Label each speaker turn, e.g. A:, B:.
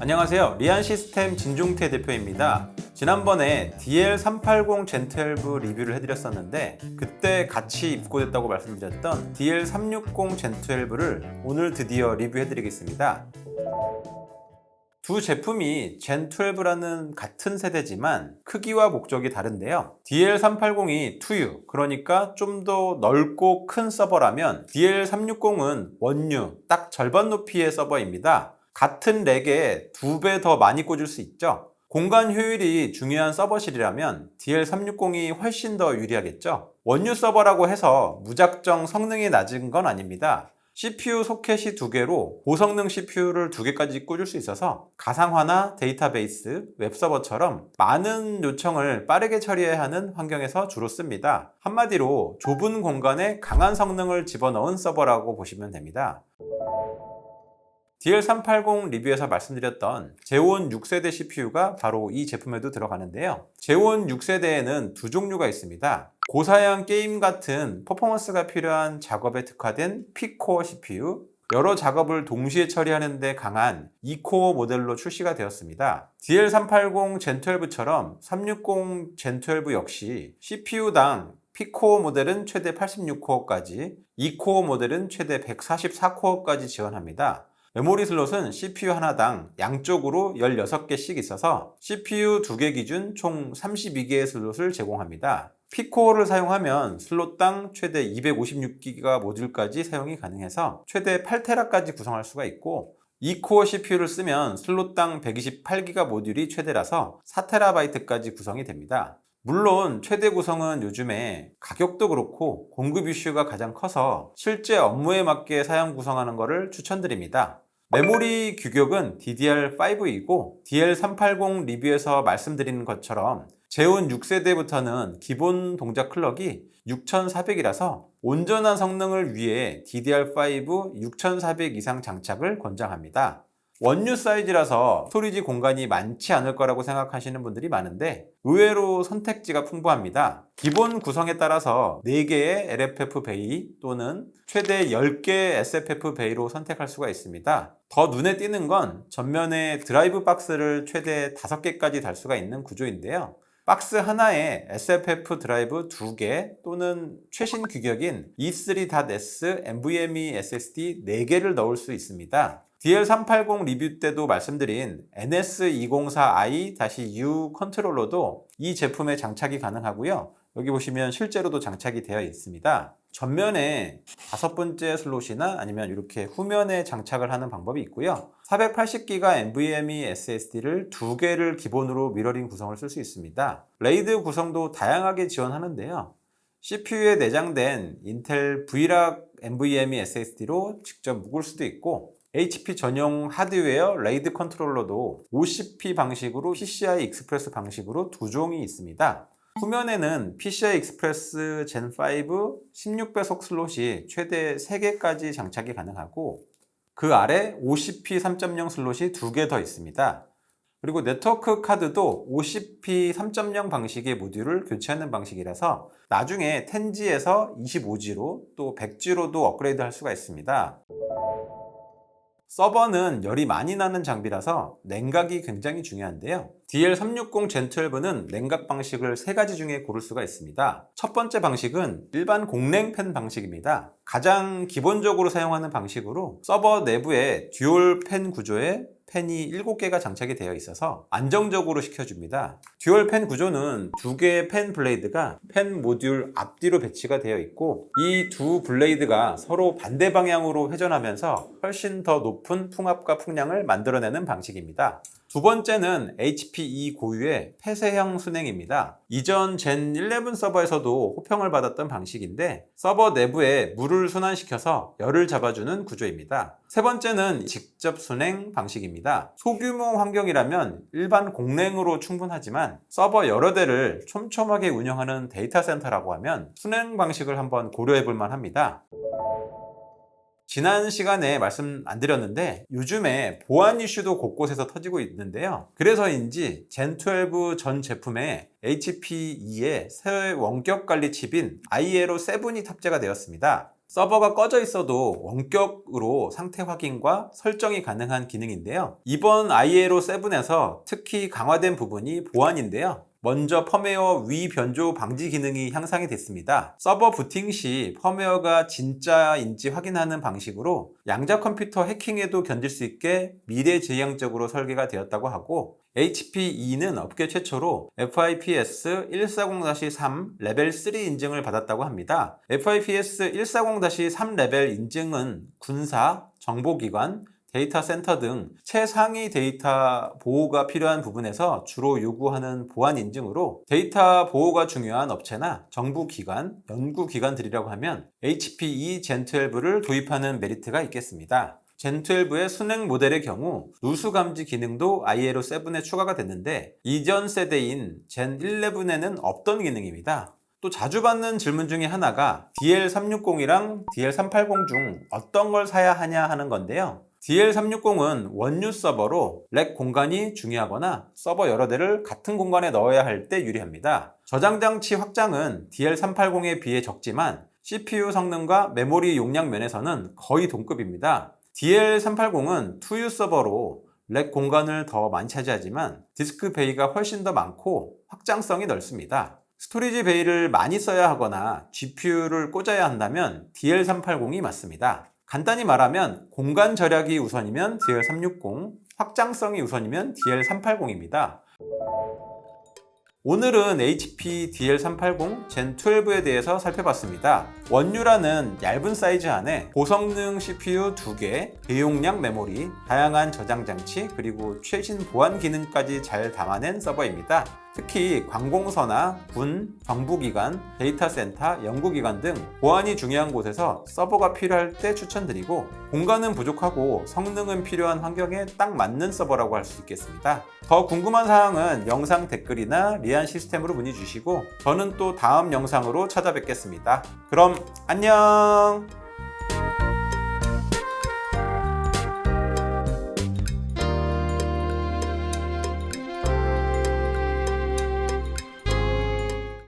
A: 안녕하세요. 리안시스템 진종태 대표입니다. 지난번에 DL380 젠12 리뷰를 해드렸었는데 그때 같이 입고됐다고 말씀드렸던 DL360 젠12를 오늘 드디어 리뷰해드리겠습니다. 두 제품이 젠12라는 같은 세대지만 크기와 목적이 다른데요. DL380이 2U, 그러니까 좀 더 넓고 큰 서버라면 DL360은 1U, 딱 절반 높이의 서버입니다. 같은 렉에 2배 더 많이 꽂을 수 있죠. 공간 효율이 중요한 서버실이라면 DL360이 훨씬 더 유리하겠죠. 1U 서버라고 해서 무작정 성능이 낮은 건 아닙니다. CPU 소켓이 2개로 고성능 CPU를 2개까지 꽂을 수 있어서 가상화나 데이터베이스, 웹서버처럼 많은 요청을 빠르게 처리해야 하는 환경에서 주로 씁니다. 한마디로 좁은 공간에 강한 성능을 집어넣은 서버라고 보시면 됩니다. DL380 리뷰에서 말씀드렸던 제온 6세대 CPU가 바로 이 제품에도 들어가는데요. 제온 6세대에는 두 종류가 있습니다. 고사양 게임 같은 퍼포먼스가 필요한 작업에 특화된 P코어 CPU, 여러 작업을 동시에 처리하는 데 강한 2코어 모델로 출시가 되었습니다. DL380 젠12처럼 360 젠12 역시 CPU당 P코어 모델은 최대 86코어까지, 2코어 모델은 최대 144코어까지 지원합니다. 메모리 슬롯은 CPU 하나당 양쪽으로 16개씩 있어서 CPU 2개 기준 총 32개의 슬롯을 제공합니다. P코어를 사용하면 슬롯당 최대 256기가 모듈까지 사용이 가능해서 최대 8테라까지 구성할 수가 있고, 2코어 CPU를 쓰면 슬롯당 128기가 모듈이 최대라서 4TB까지 구성이 됩니다. 물론 최대 구성은 요즘에 가격도 그렇고 공급 이슈가 가장 커서 실제 업무에 맞게 사양 구성하는 것을 추천드립니다. 메모리 규격은 DDR5이고 DL380 리뷰에서 말씀드린 것처럼 제온 6세대부터는 기본 동작 클럭이 6400이라서 온전한 성능을 위해 DDR5 6400 이상 장착을 권장합니다. 1U 사이즈라서 스토리지 공간이 많지 않을 거라고 생각하시는 분들이 많은데 의외로 선택지가 풍부합니다. 기본 구성에 따라서 4개의 LFF 베이 또는 최대 10개 SFF 베이로 선택할 수가 있습니다. 더 눈에 띄는 건 전면에 드라이브 박스를 최대 5개까지 달 수가 있는 구조인데요. 박스 하나에 SFF 드라이브 2개 또는 최신 규격인 E3.S NVMe SSD 4개를 넣을 수 있습니다. DL380 리뷰 때도 말씀드린 NS204i-U 컨트롤러도 이 제품에 장착이 가능하고요. 여기 보시면 실제로도 장착이 되어 있습니다. 전면에 5번째 슬롯이나 아니면 이렇게 후면에 장착을 하는 방법이 있고요. 480기가 NVMe SSD를 2개를 기본으로 미러링 구성을 쓸 수 있습니다. 레이드 구성도 다양하게 지원하는데요. CPU에 내장된 인텔 V락 NVMe SSD로 직접 묶을 수도 있고, HP 전용 하드웨어 레이드 컨트롤러도 OCP 방식으로 PCI 익스프레스 방식으로 두 종이 있습니다. 후면에는 PCI 익스프레스 젠5 16배속 슬롯이 최대 3개까지 장착이 가능하고, 그 아래 OCP 3.0 슬롯이 2개 더 있습니다. 그리고 네트워크 카드도 OCP 3.0 방식의 모듈을 교체하는 방식이라서 나중에 10G에서 25G로 또 100G로도 업그레이드 할 수가 있습니다. 서버는 열이 많이 나는 장비라서 냉각이 굉장히 중요한데요. DL360 젠12는 냉각 방식을 3가지 중에 고를 수가 있습니다. 첫 번째 방식은 일반 공냉 팬 방식입니다. 가장 기본적으로 사용하는 방식으로 서버 내부에 듀얼 팬 구조의 팬이 7개가 장착이 되어 있어서 안정적으로 식혀줍니다. 듀얼 팬 구조는 2개의 팬 블레이드가 팬 모듈 앞뒤로 배치가 되어 있고, 이 두 블레이드가 서로 반대 방향으로 회전하면서 훨씬 더 높은 풍압과 풍량을 만들어내는 방식입니다. 두 번째는 HPE 고유의 폐쇄형 순행입니다. 이전 젠 11 서버에서도 호평을 받았던 방식인데 서버 내부에 물을 순환시켜서 열을 잡아주는 구조입니다. 세 번째는 직접 순행 방식입니다. 소규모 환경이라면 일반 공냉으로 충분하지만 서버 여러 대를 촘촘하게 운영하는 데이터 센터라고 하면 순행 방식을 한번 고려해 볼 만합니다. 지난 시간에 말씀 안 드렸는데 요즘에 보안 이슈도 곳곳에서 터지고 있는데요. 그래서인지 젠12 전 제품에 HPE의 새 원격 관리 칩인 IAERO 7이 탑재가 되었습니다. 서버가 꺼져 있어도 원격으로 상태 확인과 설정이 가능한 기능인데요. 이번 IAERO 7에서 특히 강화된 부분이 보안인데요. 먼저 펌웨어 위 변조 방지 기능이 향상이 됐습니다. 서버 부팅 시 펌웨어가 진짜인지 확인하는 방식으로 양자 컴퓨터 해킹에도 견딜 수 있게 미래지향적으로 설계가 되었다고 하고, HPE는 업계 최초로 FIPS 140-3 레벨 3 인증을 받았다고 합니다. FIPS 140-3 레벨 인증은 군사, 정보기관, 데이터 센터 등 최상위 데이터 보호가 필요한 부분에서 주로 요구하는 보안 인증으로, 데이터 보호가 중요한 업체나 정부기관, 연구기관들이라고 하면 HPE Gen12를 도입하는 메리트가 있겠습니다. Gen12의 순행 모델의 경우 누수 감지 기능도 IAERO 7에 추가가 됐는데, 이전 세대인 Gen11에는 없던 기능입니다. 또 자주 받는 질문 중에 하나가 DL360이랑 DL380 중 어떤 걸 사야 하냐 하는 건데요. DL360은 원유 서버로 렉 공간이 중요하거나 서버 여러 대를 같은 공간에 넣어야 할 때 유리합니다. 저장 장치 확장은 DL380에 비해 적지만 CPU 성능과 메모리 용량 면에서는 거의 동급입니다. DL380은 2U 서버로 렉 공간을 더 많이 차지하지만 디스크 베이가 훨씬 더 많고 확장성이 넓습니다. 스토리지 베이를 많이 써야 하거나 GPU를 꽂아야 한다면 DL380이 맞습니다. 간단히 말하면 공간 절약이 우선이면 DL360, 확장성이 우선이면 DL380입니다. 오늘은 HP DL380 Gen12에 대해서 살펴봤습니다. 원유라는 얇은 사이즈 안에 고성능 CPU 2개, 대용량 메모리, 다양한 저장 장치, 그리고 최신 보안 기능까지 잘 담아낸 서버입니다. 특히 관공서나 군, 정부기관, 데이터 센터, 연구기관 등 보안이 중요한 곳에서 서버가 필요할 때 추천드리고, 공간은 부족하고 성능은 필요한 환경에 딱 맞는 서버라고 할 수 있겠습니다. 더 궁금한 사항은 영상 댓글이나 리안 시스템으로 문의 주시고, 저는 또 다음 영상으로 찾아뵙겠습니다. 그럼 안녕!